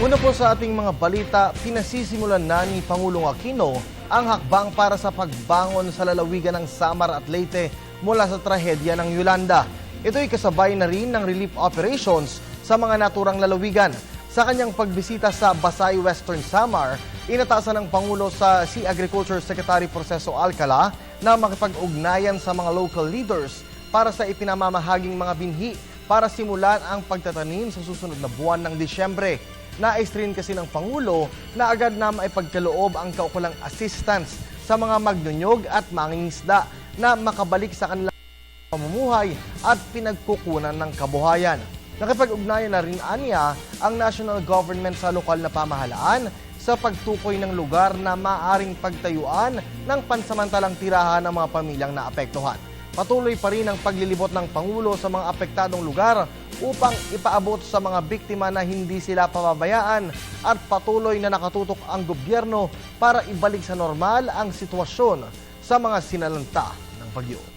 Una po sa ating mga balita, pinasisimulan na ni Pangulong Aquino ang hakbang para sa pagbangon sa lalawigan ng Samar at Leyte mula sa trahedya ng Yolanda. Ito'y kasabay na rin ng relief operations sa mga naturang lalawigan. Sa kanyang pagbisita sa Basay, Western Samar, inatasan ng Pangulo sa Sea Agriculture Secretary Proceso Alcala na makipag-ugnayan sa mga local leaders para sa ipinamamahaging mga binhi para simulan ang pagtatanim sa susunod na buwan ng Disyembre. Nais rin kasi ng Pangulo na agad na maipagkaloob ang kaukulang assistance sa mga magnunyog at mangingisda na makabalik sa kanilang pamumuhay at pinagkukunan ng kabuhayan. Nakipag-ugnayan na rin aniya ang national government sa lokal na pamahalaan sa pagtukoy ng lugar na maaring pagtayuan ng pansamantalang tirahan ng mga pamilyang naapektuhan. Patuloy pa rin ang paglilibot ng Pangulo sa mga apektadong lugar upang ipaabot sa mga biktima na hindi sila pababayaan at patuloy na nakatutok ang gobyerno para ibalik sa normal ang sitwasyon sa mga sinalanta ng bagyo.